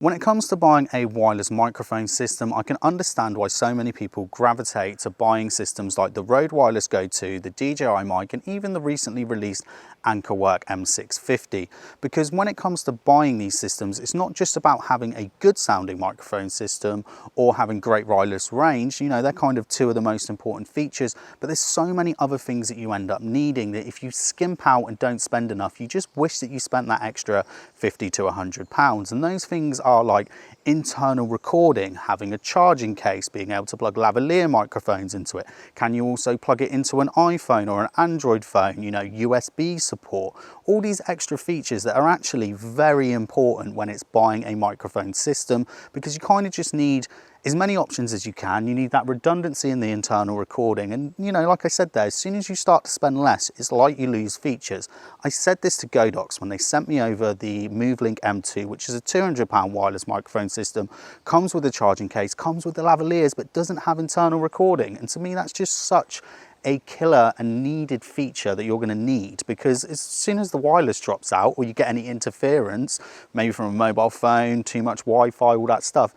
When it comes to buying a wireless microphone system, I can understand why so many people gravitate to buying systems like the Rode Wireless Go 2, the DJI mic, and even the recently released AnkerWork M650. Because when it comes to buying these systems, it's not just about having a good sounding microphone system or having great wireless range. You know, they're kind of two of the most important features, but there's so many other things that you end up needing that if you skimp out and don't spend enough, you just wish that you spent that extra 50 to 100 pounds. And those things are like internal recording, having a charging case, being able to plug lavalier microphones into it. Can you also plug it into an iPhone or an Android phone? You know, USB support, all these extra features that are actually very important when it's buying a microphone system, because you kind of just need as many options as you can. You need that redundancy in the internal recording. And you know, like I said there, as soon as you start to spend less, it's like you lose features. I said this to Godox when they sent me over the MoveLink M2, which is a £200 wireless microphone system, comes with a charging case, comes with the lavaliers, but doesn't have internal recording. And to me, that's just such a killer and needed feature that you're going to need, because as soon as the wireless drops out or you get any interference, maybe from a mobile phone, too much Wi-Fi, all that stuff,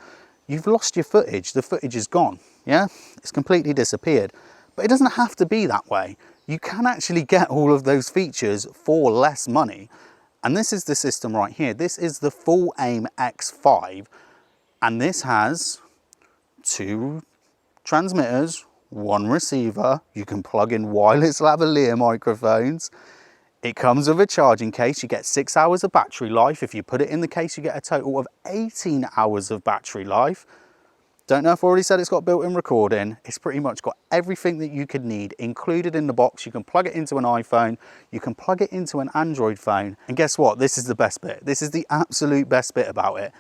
you've lost your footage. The footage is gone. Yeah, it's completely disappeared. But it doesn't have to be that way. You can actually get all of those features for less money. And this is the system right here. This is the Fulaim X5, and this has 2 transmitters, 1 receiver. You can plug in wireless lavalier microphones. It comes with a charging case. You get 6 hours of battery life. If you put it in the case, you get a total of 18 hours of battery life. Don't know if I already said it's got built-in recording. It's pretty much got everything that you could need included in the box. You can plug it into an iPhone. You can plug it into an Android phone. And guess what? This is the best bit. This is the absolute best bit about it.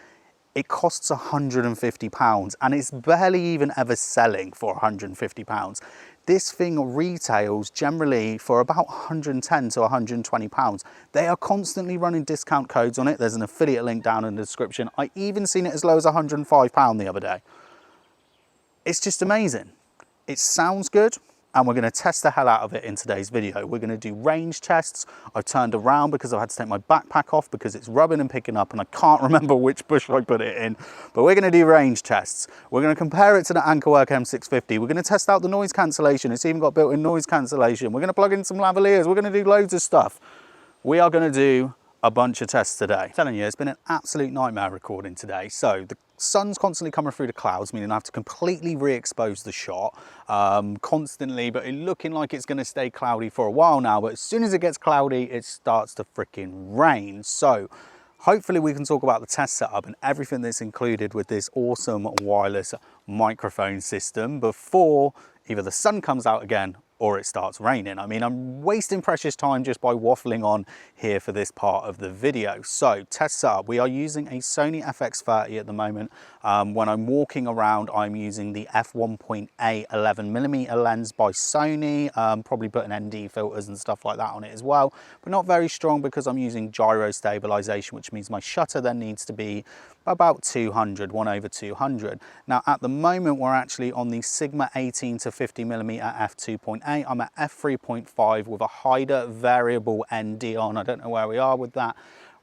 It costs £150 and it's barely even ever selling for £150. This thing retails generally for about £110 to £120. They are constantly running discount codes on it. There's an affiliate link down in the description. I even seen it as low as £105 the other day. It's just amazing. It sounds good, and we're going to test the hell out of it in today's video. We're going to do range tests. I've turned around because I had to take my backpack off because it's rubbing and picking up and I can't remember which bush I put it in. But we're going to do range tests. We're going to compare it to the AnkerWork M650. We're going to test out the noise cancellation. It's even got built-in noise cancellation. We're going to plug in some lavaliers. We're going to do loads of stuff. We are going to do a bunch of tests today. I'm telling you, it's been an absolute nightmare recording today. So the sun's constantly coming through the clouds, meaning I have to completely re-expose the shot constantly, but it's looking like it's going to stay cloudy for a while now. But as soon as it gets cloudy, it starts to freaking rain. So hopefully we can talk about the test setup and everything that's included with this awesome wireless microphone system before either the sun comes out again or it starts raining. I mean, I'm wasting precious time just by waffling on here for this part of the video. So test setup, we are using a Sony FX30 at the moment. When I'm walking around, I'm using the f1.8 11mm lens by Sony, probably putting ND filters and stuff like that on it as well, but not very strong because I'm using gyro stabilization, which means my shutter then needs to be about 200, 1/200. Now at the moment we're actually on the Sigma 18 to 50mm f2.8. I'm at f3.5 with a hider variable ND on. I don't know where we are with that.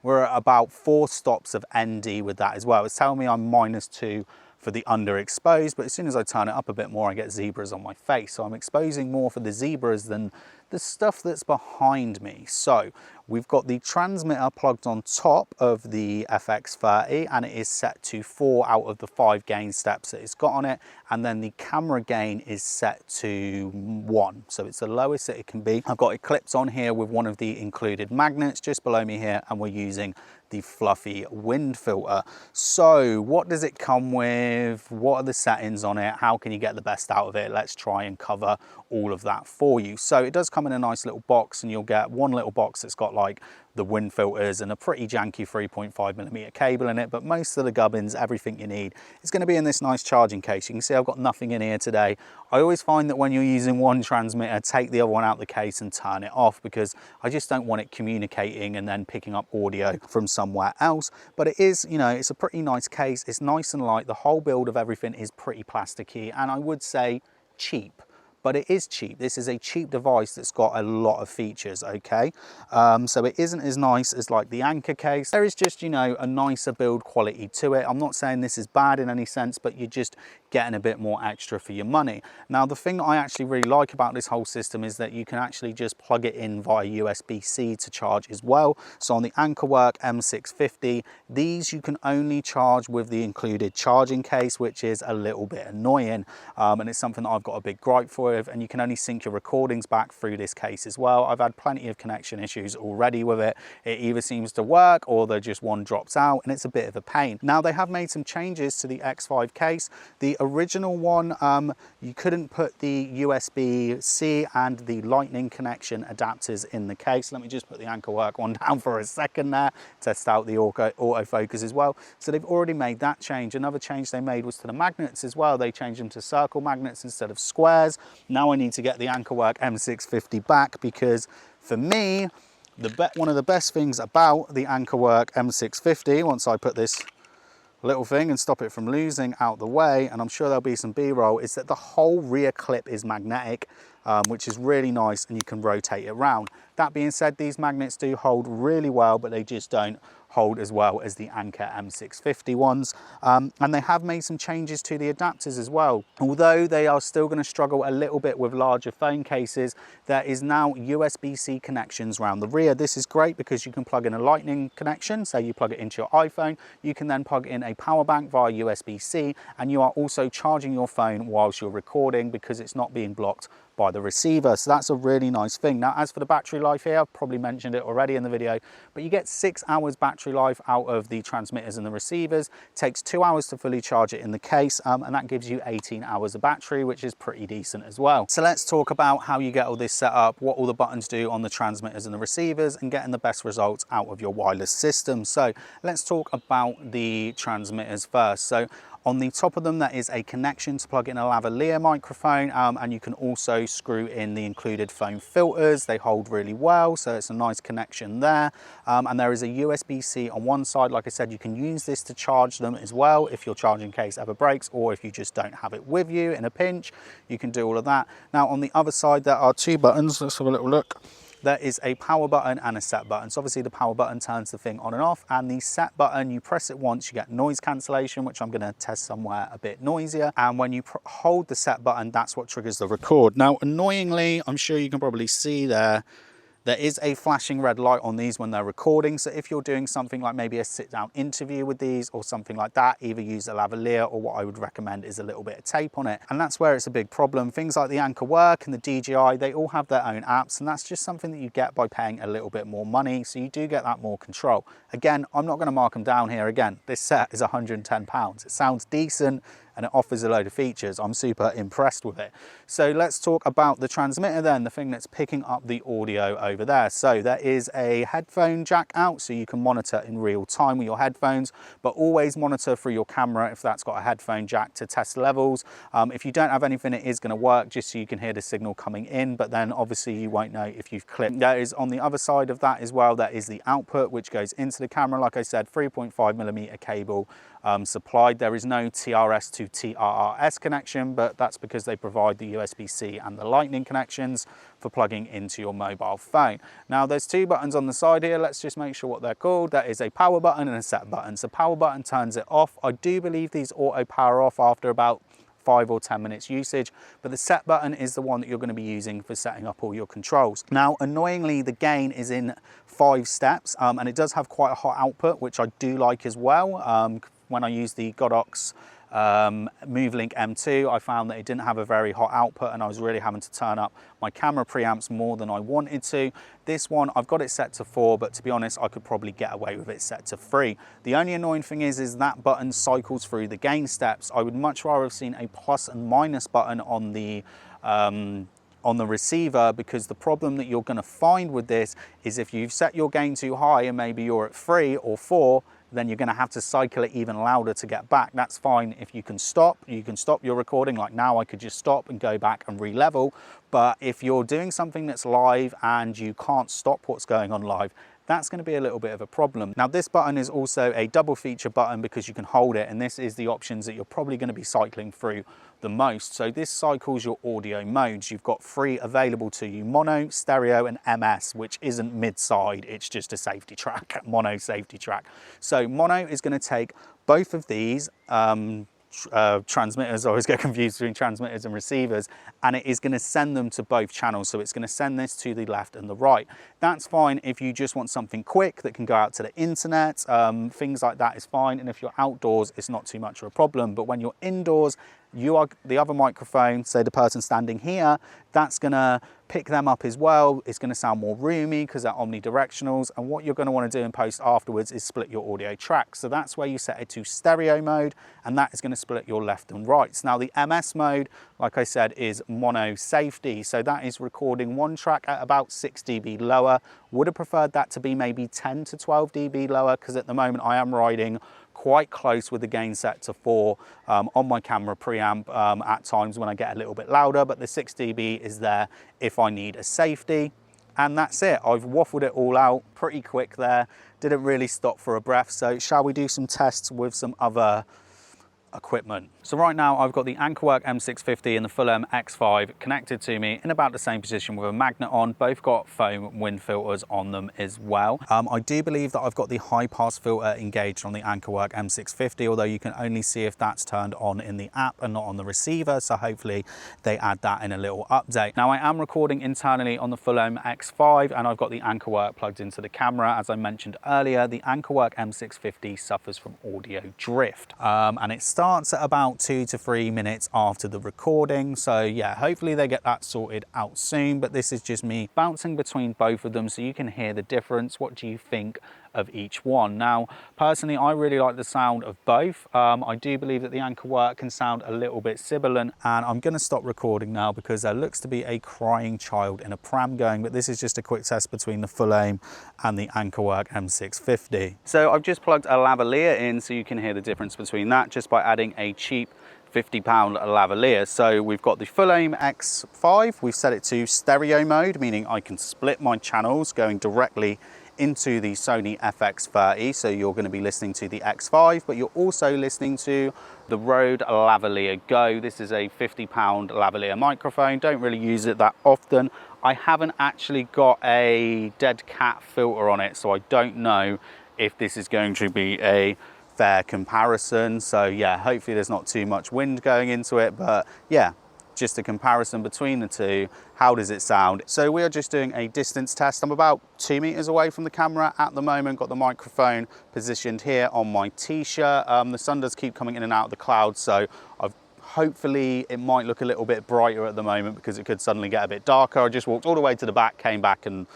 We're at about 4 stops of ND with that as well. It's telling me I'm -2 for the underexposed, but as soon as I turn it up a bit more, I get zebras on my face. So I'm exposing more for the zebras than the stuff that's behind me. So we've got the transmitter plugged on top of the FX30 and it is set to 4 out of the 5 gain steps that it's got on it. And then the camera gain is set to 1. So it's the lowest that it can be. I've got it clipped on here with one of the included magnets just below me here, and we're using the fluffy wind filter. So what does it come with? What are the settings on it? How can you get the best out of it? Let's try and cover all of that for you. So it does come in a nice little box, and you'll get one little box that's got like the wind filters and a pretty janky 3.5mm cable in it, but most of the gubbins, everything you need, is going to be in this nice charging case. You can see I've got nothing in here today. I always find that when you're using one transmitter, take the other one out the case and turn it off, because I just don't want it communicating and then picking up audio from somewhere else. But it is, you know, it's a pretty nice case. It's nice and light. The whole build of everything is pretty plasticky, and I would say cheap. but it is cheap. This is a cheap device that's got a lot of features, okay? So it isn't as nice as like the Anker case. There is just, you know, a nicer build quality to it. I'm not saying this is bad in any sense, but you're just getting a bit more extra for your money. Now, the thing that I actually really like about this whole system is that you can actually just plug it in via USB-C to charge as well. So on the AnkerWork M650, these you can only charge with the included charging case, which is a little bit annoying. And it's something that I've got a big gripe for, and you can only sync your recordings back through this case as well. I've had plenty of connection issues already with it. It either seems to work or just one drops out, and it's a bit of a pain. Now, they have made some changes to the X5 case. The original one, you couldn't put the USB-C and the lightning connection adapters in the case. Let me just put the AnkerWork one down for a second there, test out the autofocus as well. So they've already made that change. Another change they made was to the magnets as well. They changed them to circle magnets instead of squares. Now I need to get the AnkerWork M650 back, because for me, one of the best things about the AnkerWork M650, once I put this little thing and stop it from losing out the way, and I'm sure there'll be some B-roll, is that the whole rear clip is magnetic, which is really nice, and you can rotate it around. That being said, these magnets do hold really well, but they just don't hold as well as the Anker M650 ones. And they have made some changes to the adapters as well. Although they are still going to struggle a little bit with larger phone cases, there is now USB-C connections around the rear. This is great because you can plug in a lightning connection, say you plug it into your iPhone, you can then plug in a power bank via USB-C, and you are also charging your phone whilst you're recording because it's not being blocked by the receiver. So that's a really nice thing. Now, as for the battery life here, I've probably mentioned it already in the video, but you get 6 hours battery life out of the transmitters and the receivers. It takes 2 hours to fully charge it in the case, and that gives you 18 hours of battery, which is pretty decent as well. So let's talk about how you get all this set up, what all the buttons do on the transmitters and the receivers, and getting the best results out of your wireless system. So let's talk about the transmitters first. So on the top of them, there is a connection to plug in a lavalier microphone, and you can also screw in the included foam filters. They hold really well, so it's a nice connection there. And there is a USB-C on one side. Like I said, you can use this to charge them as well if your charging case ever breaks, or if you just don't have it with you in a pinch, you can do all of that. Now, on the other side, there are two buttons. Let's have a little look. There is a power button and a set button. So obviously the power button turns the thing on and off, and the set button, you press it once, you get noise cancellation, which I'm gonna test somewhere a bit noisier. And when you hold the set button, that's what triggers the record. Now, annoyingly, I'm sure you can probably see there is a flashing red light on these when they're recording. So if you're doing something like maybe a sit-down interview with these or something like that, either use a lavalier, or what I would recommend is a little bit of tape on it. And that's where it's a big problem. Things like the AnkerWork and the DJI, they all have their own apps, and that's just something that you get by paying a little bit more money. So you do get that more control. Again, I'm not gonna mark them down here. Again, this set is £110. It sounds decent, and it offers a load of features. I'm super impressed with it. So let's talk about the transmitter then, the thing that's picking up the audio over there. So there is a headphone jack out, so you can monitor in real time with your headphones, but always monitor through your camera if that's got a headphone jack to test levels. If you don't have anything, it is gonna work just so you can hear the signal coming in, but then obviously you won't know if you've clipped. There is, on the other side of that as well, that is the output, which goes into the camera. Like I said, 3.5mm cable supplied. There is no TRS to TRRS connection, but that's because they provide the USB-C and the lightning connections for plugging into your mobile phone. Now, there's two buttons on the side here. Let's just make sure what they're called. That is a power button and a set button. So power button turns it off. I do believe these auto power off after about 5 or 10 minutes usage, but the set button is the one that you're going to be using for setting up all your controls. Now, annoyingly, the gain is in 5 steps, and it does have quite a hot output, which I do like as well. When I used the Godox MoveLink M2, I found that it didn't have a very hot output, and I was really having to turn up my camera preamps more than I wanted to. This one, I've got it set to 4, but to be honest, I could probably get away with it set to 3. The only annoying thing is that button cycles through the gain steps. I would much rather have seen a plus and minus button on the receiver, because the problem that you're going to find with this is if you've set your gain too high and maybe you're at 3 or 4, then you're going to have to cycle it even louder to get back. That's fine if you can stop your recording. Like now, I could just stop and go back and re-level. But if you're doing something that's live and you can't stop what's going on live, that's going to be a little bit of a problem. Now this button is also a double feature button because you can hold it, and this is the options that you're probably going to be cycling through the most. So this cycles your audio modes. You've got 3 available to you: mono, stereo and MS, which isn't mid-side, it's just a safety track, mono safety track. So mono is going to take both of these transmitters. I always get confused between transmitters and receivers, and it is going to send them to both channels. So it's going to send this to the left and the right. That's fine if you just want something quick that can go out to the internet. Things like that is fine, and if you're outdoors it's not too much of a problem. But when you're indoors, the other microphone, say the person standing here, that's going to pick them up as well. It's going to sound more roomy because they're omnidirectionals, and what you're going to want to do in post afterwards is split your audio tracks. So that's where you set it to stereo mode, and that is going to split your left and rights. Now the MS mode, like I said, is mono safety, so that is recording one track at about 6 dB lower. Would have preferred that to be maybe 10 to 12 dB lower, because at the moment I am riding quite close with the gain set to 4 on my camera preamp at times when I get a little bit louder, but the 6 dB is there if I need a safety. And that's it. I've waffled it all out pretty quick there, didn't really stop for a breath. So shall we do some tests with some other equipment? So right now I've got the AnkerWork M650 and the Fulaim X5 connected to me in about the same position with a magnet on. Both got foam wind filters on them as well. I do believe that I've got the high pass filter engaged on the AnkerWork M650, although you can only see if that's turned on in the app and not on the receiver, so hopefully they add that in a little update. Now I am recording internally on the Fulaim X5 and I've got the AnkerWork plugged into the camera. As I mentioned earlier, the AnkerWork M650 suffers from audio drift, and it starts at about 2 to 3 minutes after the recording. So yeah, hopefully they get that sorted out soon, but this is just me bouncing between both of them so you can hear the difference. What do you think of each one? Now personally I really like the sound of both. I do believe that the AnkerWork can sound a little bit sibilant, and I'm going to stop recording now because there looks to be a crying child in a pram going, but this is just a quick test between the Fulaim and the AnkerWork M650. So I've just plugged a lavalier in so you can hear the difference between that just by adding a cheap £50 lavalier. So we've got the Fulaim X5, we've set it to stereo mode, meaning I can split my channels going directly into the Sony FX30. So you're going to be listening to the X5, but you're also listening to the Rode Lavalier Go. This is a £50 lavalier microphone. Don't really use it that often. I haven't actually got a dead cat filter on it, so I don't know if this is going to be a fair comparison. So yeah, hopefully there's not too much wind going into it, but yeah, just a comparison between the two. How does it sound? So we are just doing a distance test. I'm about 2 meters away from the camera at the moment, got the microphone positioned here on my t-shirt. The sun does keep coming in and out of the clouds, so hopefully it might look a little bit brighter at the moment because it could suddenly get a bit darker. I just walked all the way to the back, came back, and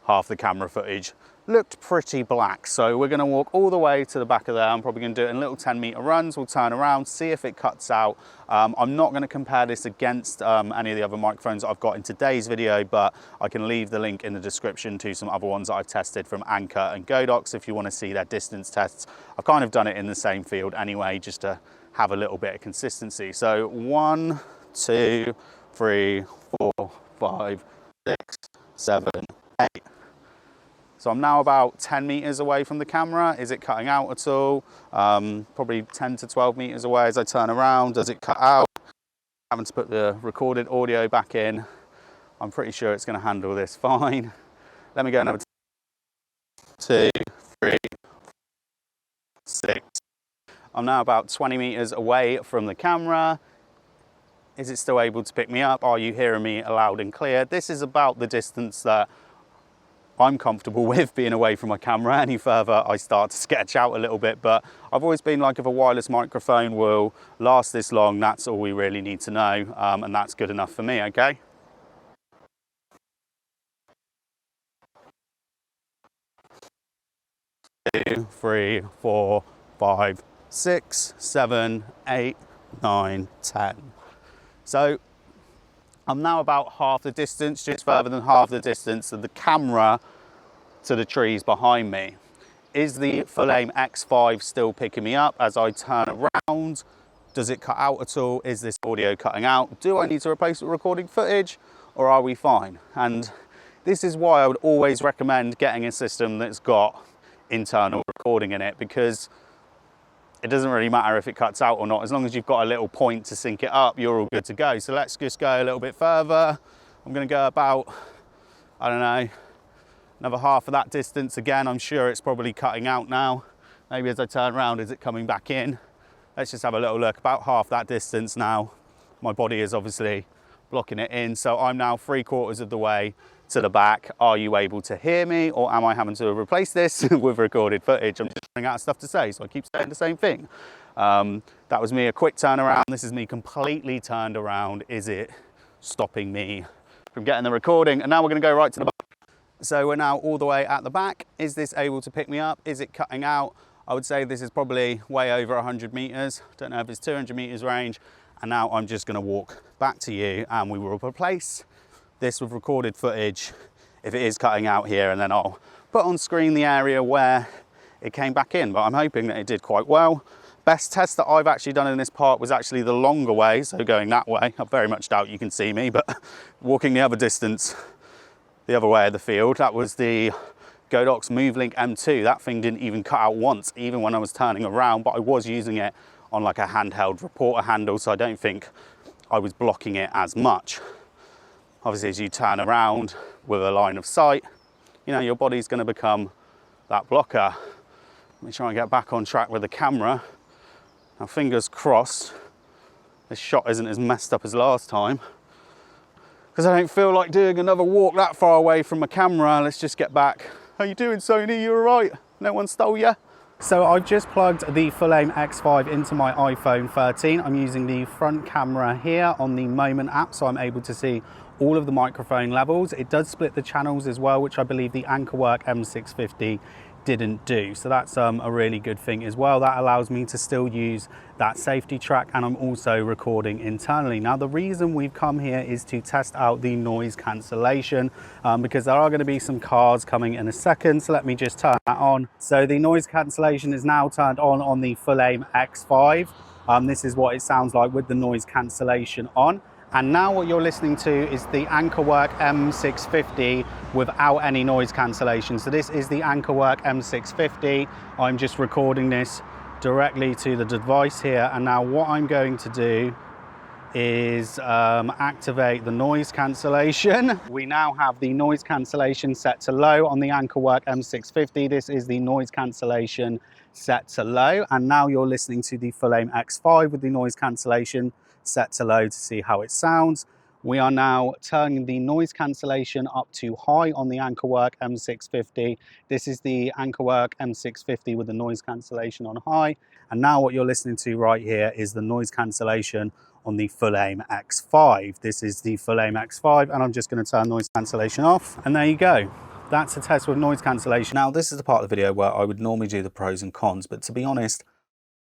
half the camera footage looked pretty black. So we're going to walk all the way to the back of there. I'm probably going to do it in little 10-meter runs. We'll turn around, see if it cuts out. I'm not going to compare this against any of the other microphones that I've got in today's video, but I can leave the link in the description to some other ones that I've tested from Anker and Godox if you want to see their distance tests. I've kind of done it in the same field anyway, just to have a little bit of consistency. So 1, 2, 3, 4, 5, 6, 7, 8. So I'm now about 10 meters away from the camera. Is it cutting out at all? Probably 10 to 12 meters away as I turn around. Does it cut out? Having to put the recorded audio back in. I'm pretty sure it's going to handle this fine. Let me go another 2, 3, 6. I'm now about 20 meters away from the camera. Is it still able to pick me up? Are you hearing me loud and clear? This is about the distance that I'm comfortable with being away from my camera. Any further I start to sketch out a little bit, but I've always been like, if a wireless microphone will last this long, that's all we really need to know, and that's good enough for me, okay? Two, 3, 4, 5, 6, 7, 8, 9, 10. So I'm now about half the distance, just further than half the distance of the camera to the trees behind me. Is the Fulaim X5 still picking me up as I turn around? Does it cut out at all? Is this audio cutting out? Do I need to replace the recording footage, or are we fine? And This is why I would always recommend getting a system that's got internal recording in it, because it doesn't really matter if it cuts out or not. As long as you've got a little point to sync it up, you're all good to go. So let's just go a little bit further. I'm going to go about, I don't know, another half of that distance. Again, I'm sure it's probably cutting out now. Maybe as I turn around, is it coming back in? Let's just have a little look. About half that distance now. My body is obviously blocking it in. So I'm now 3/4 of the way to the back. Are you able to hear me, or am I having to replace this with recorded footage? I'm just running out of stuff to say, so I keep saying the same thing. That was me a quick turnaround. This is me completely turned around. Is it stopping me from getting the recording? And now we're going to go right to the back. So we're now all the way at the back. Is this able to pick me up? Is it cutting out? I would say this is probably way over 100 meters. Don't know if it's 200 meters range. And now I'm just going to walk back to you, and we will replace this with recorded footage if it is cutting out here, and then I'll put on screen the area where it came back in. But I'm hoping that it did quite well. Best test that I've actually done in this part was actually the longer way, so going that way. I very much doubt you can see me, but walking the other distance the other way of the field, that was the Godox MoveLink M2. That thing didn't even cut out once, even when I was turning around, but I was using it on like a handheld reporter handle, so I don't think I was blocking it as much. Obviously, as you turn around with a line of sight, you know, your body's going to become that blocker. Let me try and get back on track with the camera. Now, fingers crossed, this shot isn't as messed up as last time, because I don't feel like doing another walk that far away from my camera. Let's just get back. How you doing, Sony? You all right? No one stole you? So I've just plugged the Fulaim X5 into my iPhone 13. I'm using the front camera here on the Moment app, so I'm able to see all of the microphone levels. It does split the channels as well, which I believe the AnkerWork M650 didn't do. So that's a really good thing as well. That allows me to still use that safety track, and I'm also recording internally. Now, the reason we've come here is to test out the noise cancellation, because there are going to be some cars coming in a second. So let me just turn that on. So the noise cancellation is now turned on the Fulaim X5. This is what it sounds like with the noise cancellation on. And now what you're listening to is the AnkerWork M650 without any noise cancellation. So this is the AnkerWork M650. I'm just recording this directly to the device here. And now what I'm going to do is activate the noise cancellation. We now have the noise cancellation set to low on the AnkerWork M650. This is the noise cancellation set to low. And now you're listening to the Fulaim X5 with the noise cancellation set to low to see how it sounds. We are now turning the noise cancellation up to high on the AnkerWork M650. This is the AnkerWork M650 with the noise cancellation on high. And now what you're listening to right here is the noise cancellation on the Fulaim X5. This is the Fulaim X5, and I'm just going to turn noise cancellation off. And there you go. That's a test with noise cancellation. Now, this is the part of the video where I would normally do the pros and cons, but to be honest,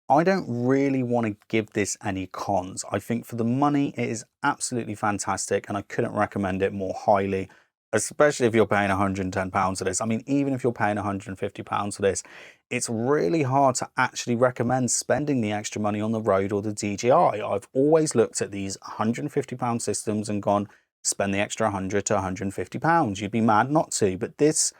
I don't really want to give this any cons. I think for the money, it is absolutely fantastic, and I couldn't recommend it more highly, especially if you're paying £110 for this. I mean, even if you're paying £150 for this, it's really hard to actually recommend spending the extra money on the Rode or the DJI. I've always looked at these £150 systems and gone, spend the extra £100 to £150. You'd be mad not to, but this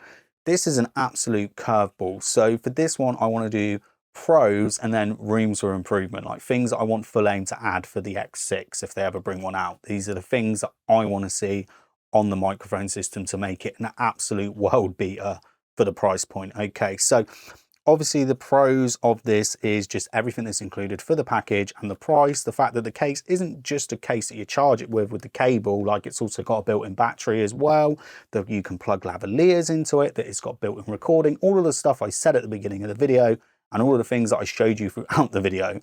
is an absolute curveball. So for this one, I want to do pros and then rooms for improvement, like things that I want Fulaim to add for the X6 if they ever bring one out. These are the things that I want to see on the microphone system to make it an absolute world beater for the price point. Okay, so obviously the pros of this is just everything that's included for the package and the price, the fact that the case isn't just a case that you charge it with the cable, like it's also got a built-in battery as well, that you can plug lavaliers into it, that it's got built-in recording. All of the stuff I said at the beginning of the video and all of the things that I showed you throughout the video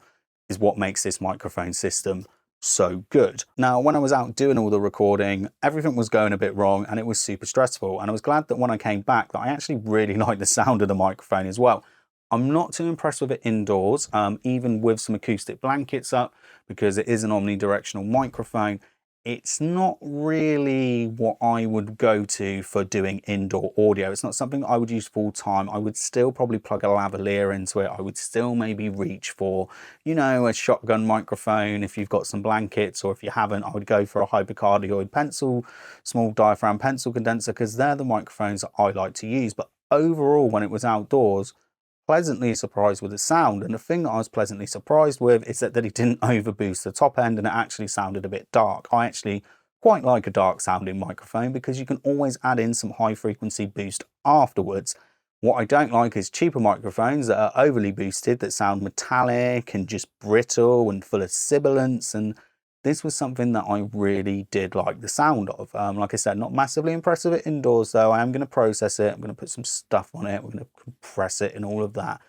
is what makes this microphone system so good. Now, when I was out doing all the recording, everything was going a bit wrong and it was super stressful. And I was glad that when I came back that I actually really liked the sound of the microphone as well. I'm not too impressed with it indoors, even with some acoustic blankets up, because it is an omnidirectional microphone. it's not really what I would go to for doing indoor audio. It's not something I would use full time. I would still probably plug a lavalier into it. I would still maybe reach for, you know, a shotgun microphone if you've got some blankets, or if you haven't, I would go for a hypercardioid pencil, small diaphragm pencil condenser, because they're the microphones that I like to use. But overall, when it was outdoors, pleasantly surprised with the sound. And the thing that I was pleasantly surprised with is that he didn't overboost the top end, and it actually sounded a bit dark. I actually quite like a dark sounding microphone because you can always add in some high frequency boost afterwards. What I don't like is cheaper microphones that are overly boosted, that sound metallic and just brittle and full of sibilance. And this was something that I really did like the sound of. Like I said, not massively impressive at indoors though. I am going to process it. I'm going to put some stuff on it. We're going to compress it and all of that.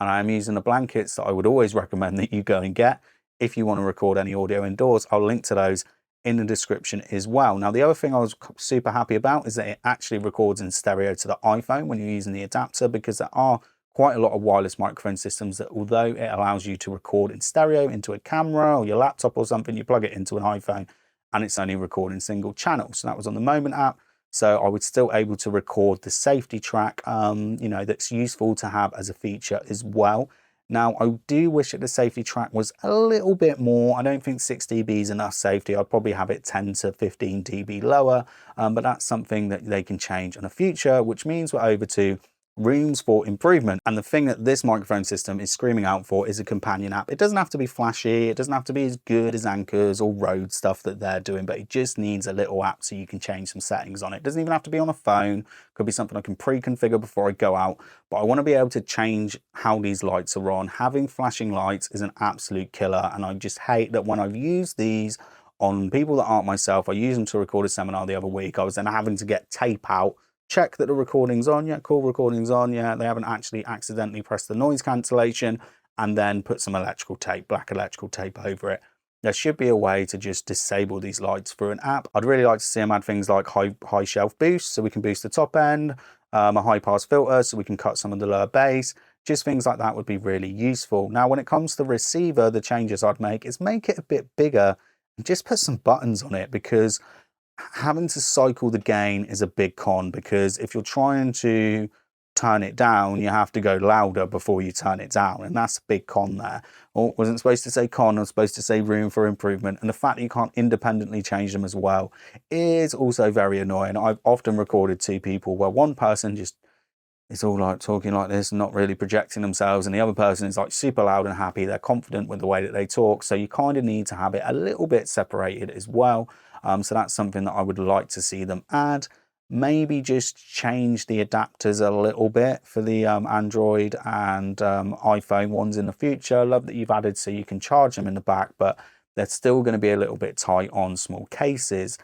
And I am using the blankets that I would always recommend that you go and get if you want to record any audio indoors. I'll link to those in the description as well. Now, the other thing I was super happy about is that it actually records in stereo to the iPhone when you're using the adapter, because there are quite a lot of wireless microphone systems that, although it allows you to record in stereo into a camera or your laptop or something, you plug it into an iPhone and it's only recording single channel. So that was on the Moment app. So I was still able to record the safety track, you know, that's useful to have as a feature as well. Now, I do wish that the safety track was a little bit more. I don't think 6 dB is enough safety. I'd probably have it 10 to 15 dB lower, but that's something that they can change in the future, which means we're over to rooms for improvement. And the thing that this microphone system is screaming out for is a companion app. It doesn't have to be flashy, it doesn't have to be as good as Anker's or Rode stuff that they're doing, but it just needs a little app so you can change some settings on it. It doesn't even have to be on a phone, could be something I can pre-configure before I go out, but I want to be able to change how these lights are on. Having flashing lights is an absolute killer, and I just hate that when I've used these on people that aren't myself, I used them to record a seminar the other week, I was then having to get tape out, check that the recording's on, yeah, cool, recording's on, yeah, they haven't actually accidentally pressed the noise cancellation, and then put some electrical tape, black electrical tape over it. There should be a way to just disable these lights through an app. I'd really like to see them add things like high shelf boost, so we can boost the top end, a high pass filter, so we can cut some of the lower bass. Just things like that would be really useful. Now, when it comes to the receiver, the changes I'd make is make it a bit bigger and just put some buttons on it, because having to cycle the gain is a big con, because if you're trying to turn it down, you have to go louder before you turn it down, and that's a big con there. Or wasn't supposed to say con, I was supposed to say room for improvement. And the fact that you can't independently change them as well is also very annoying. I've often recorded two people where one person just is all like talking like this, not really projecting themselves, and the other person is like super loud and happy. They're confident with the way that they talk, so you kind of need to have it a little bit separated as well. So that's something that I would like to see them add. Maybe just change the adapters a little bit for the Android and iPhone ones in the future. I love that you've added so you can charge them in the back, but they're still going to be a little bit tight on small cases.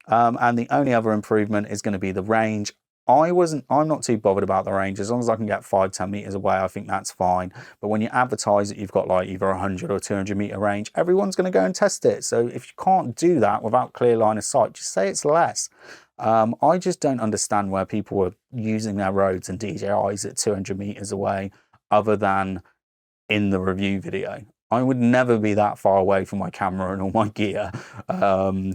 And the only other improvement is going to be the range. I'm not too bothered about the range. As long as I can get 5-10 meters away, I think that's fine. But when you advertise that you've got like either 100 or 200 meter range, everyone's going to go and test it. So if you can't do that without clear line of sight, just say it's less. I just don't understand where people are using their Rodes and DJIs at 200 meters away, other than in the review video. I would never be that far away from my camera and all my gear.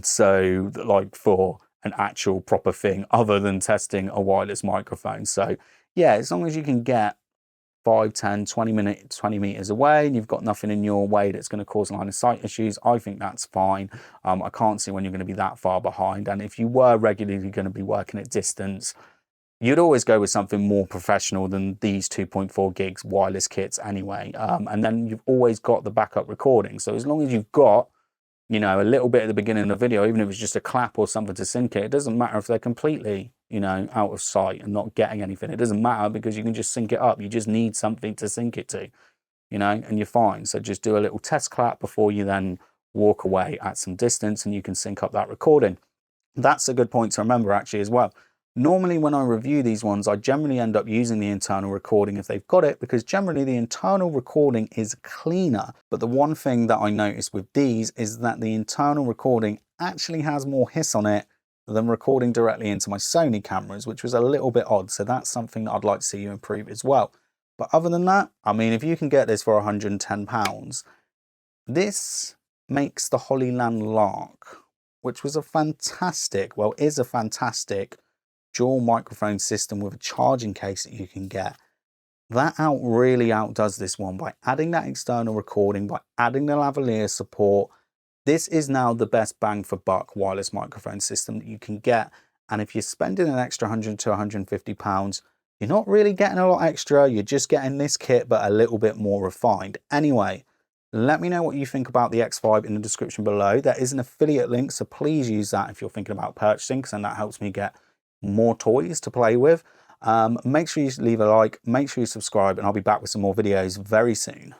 So like for an actual proper thing other than testing a wireless microphone. So yeah, as long as you can get 5, 10, 20 meters away and you've got nothing in your way that's going to cause line of sight issues, I think that's fine. I can't see when you're going to be that far behind. And if you were regularly going to be working at distance, you'd always go with something more professional than these 2.4 gigs wireless kits anyway. And then you've always got the backup recording. So as long as you've got, you know, a little bit at the beginning of the video, even if it's just a clap or something to sync it, it doesn't matter if they're completely, you know, out of sight and not getting anything. It doesn't matter, because you can just sync it up. You just need something to sync it to, you know, and you're fine. So just do a little test clap before you then walk away at some distance, and you can sync up that recording. That's a good point to remember actually as well. Normally when I review these ones, I generally end up using the internal recording if they've got it, because generally the internal recording is cleaner. But the one thing that I noticed with these is that the internal recording actually has more hiss on it than recording directly into my Sony cameras, which was a little bit odd. So that's something that I'd like to see you improve as well. But other than that, I mean, if you can get this for £110, this makes the Holyland Lark which was a fantastic, well, is a fantastic dual microphone system with a charging case that you can get. That really outdoes this one by adding that external recording, by adding the lavalier support. This is now the best bang for buck wireless microphone system that you can get. And if you're spending an extra 100 to 150 pounds, you're not really getting a lot extra. You're just getting this kit, but a little bit more refined. Anyway, let me know what you think about the X5 in the description below. There is an affiliate link, so please use that if you're thinking about purchasing, because then that helps me get more toys to play with. Make sure you leave a like, make sure you subscribe, and I'll be back with some more videos very soon.